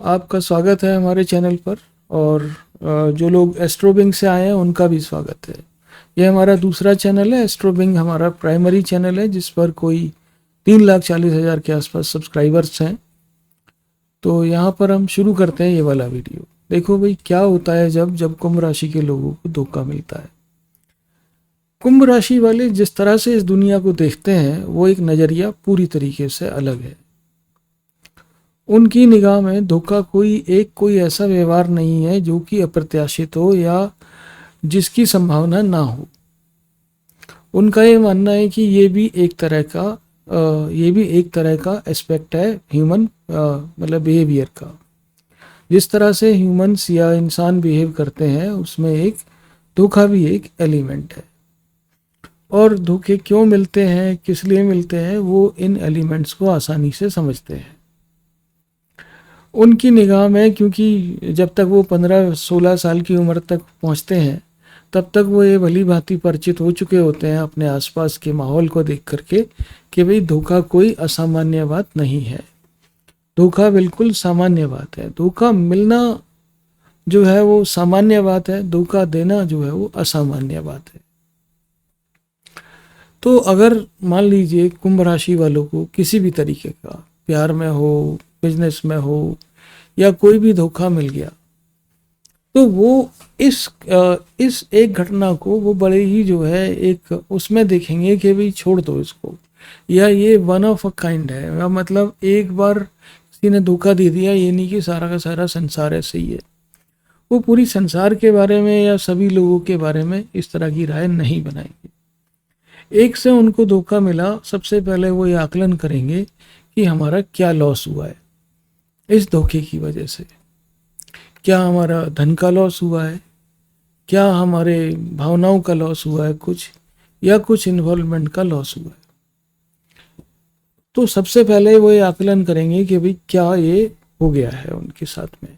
आपका स्वागत है हमारे चैनल पर। और जो लोग एस्ट्रोबिंग से आए हैं उनका भी स्वागत है। यह हमारा दूसरा चैनल है। एस्ट्रोबिंग हमारा प्राइमरी चैनल है जिस पर कोई 3,40,000 के आसपास सब्सक्राइबर्स हैं। तो यहाँ पर हम शुरू करते हैं ये वाला वीडियो। देखो भाई, क्या होता है जब जब कुंभ राशि के लोगों को धोखा मिलता है। कुंभ राशि वाले जिस तरह से इस दुनिया को देखते हैं वो एक नज़रिया पूरी तरीके से अलग है। उनकी निगाह में धोखा कोई ऐसा व्यवहार नहीं है जो कि अप्रत्याशित हो या जिसकी संभावना ना हो। उनका ये मानना है कि ये भी एक तरह का एस्पेक्ट है ह्यूमन मतलब बिहेवियर का। जिस तरह से ह्यूमंस या इंसान बिहेव करते हैं उसमें एक धोखा भी एक एलिमेंट है। और धोखे क्यों मिलते हैं, किस लिए मिलते हैं, वो इन एलिमेंट्स को आसानी से समझते हैं। उनकी निगाह में, क्योंकि जब तक वो 15-16 साल की उम्र तक पहुंचते हैं तब तक वो ये भली भांति परिचित हो चुके होते हैं अपने आसपास के माहौल को देख करके कि भाई धोखा कोई असामान्य बात नहीं है, धोखा बिल्कुल सामान्य बात है। धोखा मिलना जो है वो सामान्य बात है, धोखा देना जो है वो असामान्य बात है। तो अगर मान लीजिए कुंभ राशि वालों को किसी भी तरीके का, प्यार में हो, बिजनेस में हो, या कोई भी धोखा मिल गया, तो वो इस एक घटना को वो बड़े ही जो है एक उसमें देखेंगे कि भाई छोड़ दो इसको, या ये वन ऑफ अ काइंड है, या मतलब एक बार किसी ने धोखा दे दिया, ये नहीं कि सारा का सारा संसार ऐसे ही है। वो पूरी संसार के बारे में या सभी लोगों के बारे में इस तरह की राय नहीं बनाएंगे। एक से उनको धोखा मिला, सबसे पहले वो ये आकलन करेंगे कि हमारा क्या लॉस हुआ है इस धोखे की वजह से। क्या हमारा धन का लॉस हुआ है, क्या हमारे भावनाओं का लॉस हुआ है कुछ, या कुछ इन्वॉल्वमेंट का लॉस हुआ है। तो सबसे पहले वो ये आकलन करेंगे कि भाई क्या ये हो गया है उनके साथ में।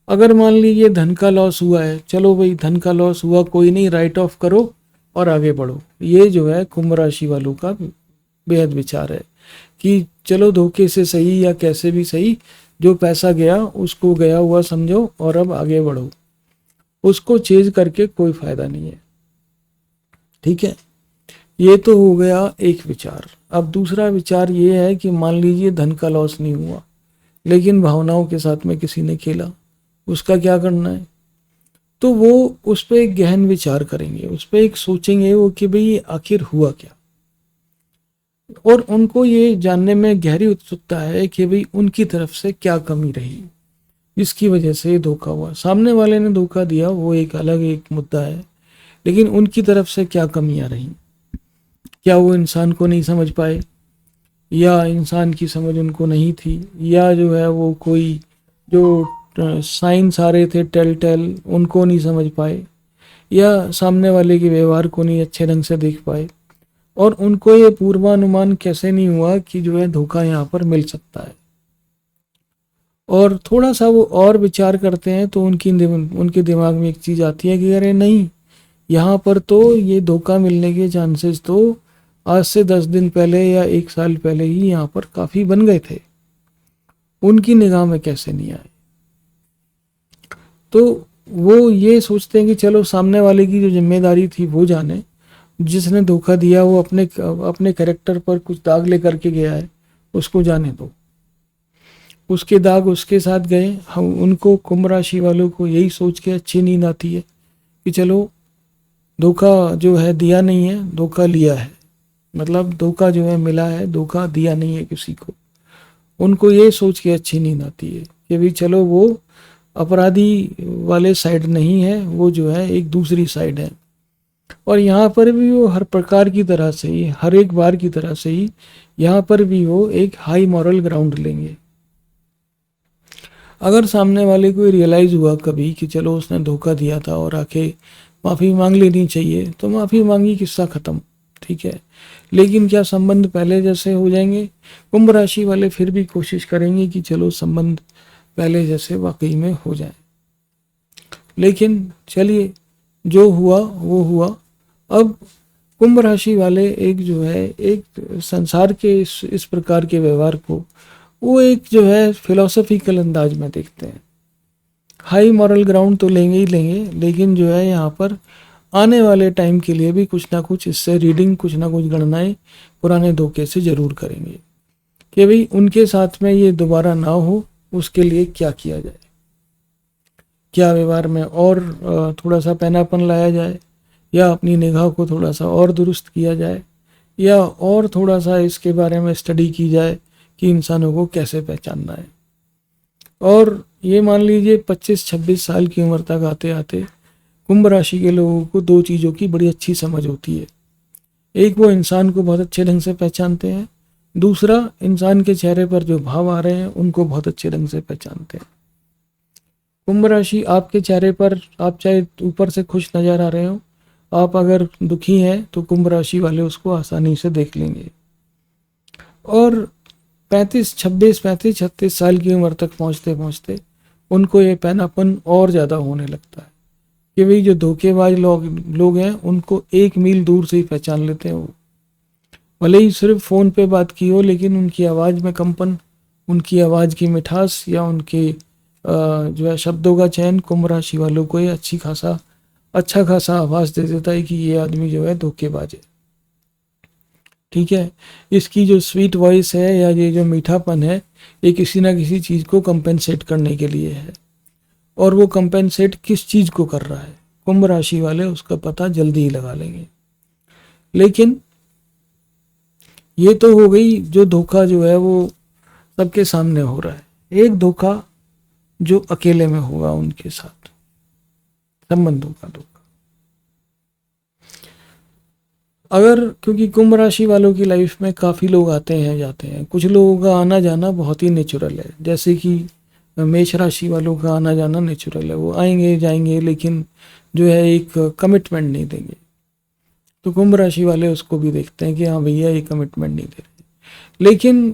अगर मान लीजिए धन का लॉस हुआ है, चलो भाई धन का लॉस हुआ, कोई नहीं, राइट ऑफ करो और आगे बढ़ो। ये जो है कुंभ राशि वालों का बेहद विचार है कि चलो धोखे से सही या कैसे भी सही, जो पैसा गया उसको गया हुआ समझो और अब आगे बढ़ो, उसको चेंज करके कोई फायदा नहीं है। ठीक है, ये तो हो गया एक विचार। अब दूसरा विचार ये है कि मान लीजिए धन का लॉस नहीं हुआ लेकिन भावनाओं के साथ में किसी ने खेला, उसका क्या करना है। तो वो उस पर एक गहन विचार करेंगे, उस पर एक सोचेंगे वो कि भाई आखिर हुआ क्या। और उनको ये जानने में गहरी उत्सुकता है कि भाई उनकी तरफ से क्या कमी रही जिसकी वजह से ये धोखा हुआ। सामने वाले ने धोखा दिया वो एक अलग एक मुद्दा है, लेकिन उनकी तरफ से क्या कमियां रही। क्या वो इंसान को नहीं समझ पाए, या इंसान की समझ उनको नहीं थी, या जो है वो कोई जो साइंस आ रहे थे टेल उनको नहीं समझ पाए, या सामने वाले के व्यवहार को नहीं अच्छे ढंग से देख पाए, और उनको ये पूर्वानुमान कैसे नहीं हुआ कि जो है धोखा यहाँ पर मिल सकता है। और थोड़ा सा वो और विचार करते हैं तो उनके दिमाग में एक चीज़ आती है कि अरे नहीं, यहाँ पर तो ये धोखा मिलने के चांसेस तो आज से 10 दिन पहले या 1 साल पहले ही यहाँ पर काफ़ी बन गए थे, उनकी निगाह में कैसे नहीं आए। तो वो ये सोचते हैं कि चलो सामने वाले की जो जिम्मेदारी थी वो जाने, जिसने धोखा दिया वो अपने कैरेक्टर पर कुछ दाग लेकर के गया है, उसको जाने दो, उसके दाग उसके साथ गए। हम उनको कुंभ राशि वालों को यही सोच के अच्छी नींद आती है कि चलो धोखा जो है दिया नहीं है, धोखा लिया है, मतलब धोखा जो है मिला है, धोखा दिया नहीं है किसी को। उनको ये सोच के अच्छी नींद आती है कि भाई चलो वो अपराधी वाले साइड नहीं है, वो जो है एक दूसरी साइड है। और यहाँ पर भी वो हर प्रकार की तरह से ही, हर एक बार की तरह से ही यहाँ पर भी वो एक हाई मॉरल ग्राउंड लेंगे। अगर सामने वाले को रियलाइज़ हुआ कभी कि चलो उसने धोखा दिया था और आके माफ़ी मांग लेनी चाहिए, तो माफ़ी मांगी, किस्सा ख़त्म, ठीक है। लेकिन क्या संबंध पहले जैसे हो जाएंगे? कुंभ राशि वाले फिर भी कोशिश करेंगे कि चलो संबंध पहले जैसे वाकई में हो जाए। लेकिन चलिए, जो हुआ वो हुआ। अब कुंभ राशि वाले एक जो है एक संसार के इस प्रकार के व्यवहार को वो एक जो है फिलोसफिकल अंदाज में देखते हैं। हाई मॉरल ग्राउंड तो लेंगे ही लेंगे, लेकिन जो है यहाँ पर आने वाले टाइम के लिए भी कुछ ना कुछ इससे रीडिंग, कुछ ना कुछ गणनाएं पुराने धोखे से ज़रूर करेंगे कि भाई उनके साथ में ये दोबारा ना हो, उसके लिए क्या किया जाए, क्या व्यवहार में और थोड़ा सा पैनापन लाया जाए, या अपनी निगाह को थोड़ा सा और दुरुस्त किया जाए, या और थोड़ा सा इसके बारे में स्टडी की जाए कि इंसानों को कैसे पहचानना है। और ये मान लीजिए 25-26 साल की उम्र तक आते आते कुंभ राशि के लोगों को दो चीज़ों की बड़ी अच्छी समझ होती है। एक, वो इंसान को बहुत अच्छे ढंग से पहचानते हैं। दूसरा, इंसान के चेहरे पर जो भाव आ रहे हैं उनको बहुत अच्छे ढंग से पहचानते हैं। कुंभ राशि, आपके चेहरे पर आप चाहे ऊपर से खुश नज़र आ रहे हो, आप अगर दुखी हैं तो कुंभ राशि वाले उसको आसानी से देख लेंगे। और 35 36 साल की उम्र तक पहुंचते पहुंचते उनको ये पैनापन और ज़्यादा होने लगता है कि भाई जो धोखेबाज लोग हैं उनको 1 मील दूर से ही पहचान लेते हैं वो। भले ही सिर्फ फ़ोन पे बात की हो, लेकिन उनकी आवाज़ में कंपन, उनकी आवाज़ की मिठास, या उनके जो है शब्दों का चयन कुंभ राशि वालों को ये अच्छा खासा आवाज़ दे देता है कि ये आदमी जो है धोखेबाज है। ठीक है, इसकी जो स्वीट वॉइस है या ये जो मीठापन है, ये किसी ना किसी चीज़ को कंपेंसेट करने के लिए है। और वो कंपेंसेट किस चीज़ को कर रहा है, कुंभ राशि वाले उसका पता जल्दी ही लगा लेंगे। लेकिन ये तो हो गई जो धोखा जो है वो सबके सामने हो रहा है। एक धोखा जो अकेले में होगा उनके साथ, संबंधों का धोखा। अगर, क्योंकि कुंभ राशि वालों की लाइफ में काफ़ी लोग आते हैं जाते हैं, कुछ लोगों का आना जाना बहुत ही नेचुरल है। जैसे कि मेष राशि वालों का आना जाना नेचुरल है, वो आएंगे जाएंगे लेकिन जो है एक कमिटमेंट नहीं देंगे। तो कुंभ राशि वाले उसको भी देखते हैं कि हाँ भैया ये कमिटमेंट नहीं दे रहे। लेकिन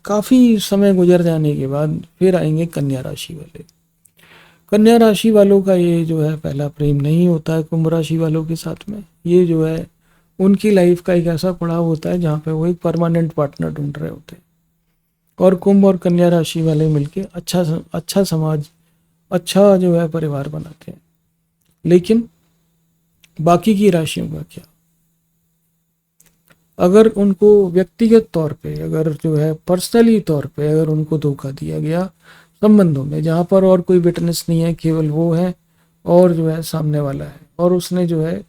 काफ़ी समय गुजर जाने के बाद फिर आएंगे कन्या राशि वाले। कन्या राशि वालों का ये जो है पहला प्रेम नहीं होता है कुंभ राशि वालों के साथ में। ये जो है उनकी लाइफ का एक ऐसा पड़ाव होता है जहाँ पे वो एक परमानेंट पार्टनर ढूंढ रहे होते हैं। और कुंभ और कन्या राशि वाले मिलके अच्छा समाज, अच्छा जो है परिवार बनाते हैं। लेकिन बाकी की राशियों का क्या? अगर उनको व्यक्तिगत तौर पे, अगर जो है पर्सनली तौर पे अगर उनको धोखा दिया गया संबंधों में, जहाँ पर और कोई विटनेस नहीं है, केवल वो है और जो है सामने वाला है, और उसने जो है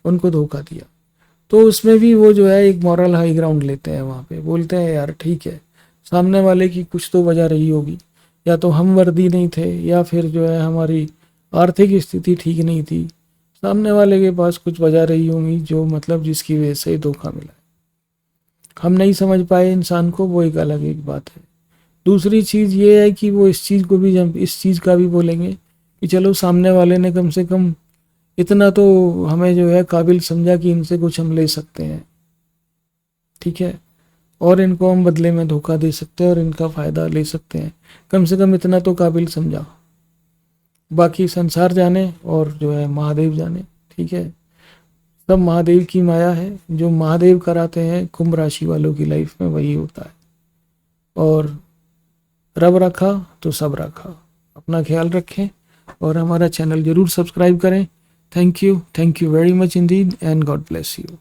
उनको धोखा दिया, तो उसमें भी वो जो है एक मॉरल हाई ग्राउंड लेते हैं। वहाँ पे बोलते हैं यार ठीक है, सामने वाले की कुछ तो वजह रही होगी, या तो हम वर्दी नहीं थे, या फिर जो है हमारी आर्थिक स्थिति ठीक नहीं थी, सामने वाले के पास कुछ वजह रही होंगी जो मतलब जिसकी वजह से धोखा मिला। हम नहीं समझ पाए इंसान को, वो एक अलग एक बात है। दूसरी चीज़ ये है कि वो इस चीज़ को भी, जब इस चीज़ का भी बोलेंगे कि चलो सामने वाले ने कम से कम इतना तो हमें जो है काबिल समझा कि इनसे कुछ हम ले सकते हैं, ठीक है, और इनको हम बदले में धोखा दे सकते हैं और इनका फ़ायदा ले सकते हैं, कम से कम इतना तो काबिल समझा। बाकी संसार जाने और जो है महादेव जाने, ठीक है। सब महादेव की माया है, जो महादेव कराते हैं कुंभ राशि वालों की लाइफ में वही होता है। और रब रखा तो सब रखा। अपना ख्याल रखें और हमारा चैनल जरूर सब्सक्राइब करें। Thank you very much Indeed and God bless you.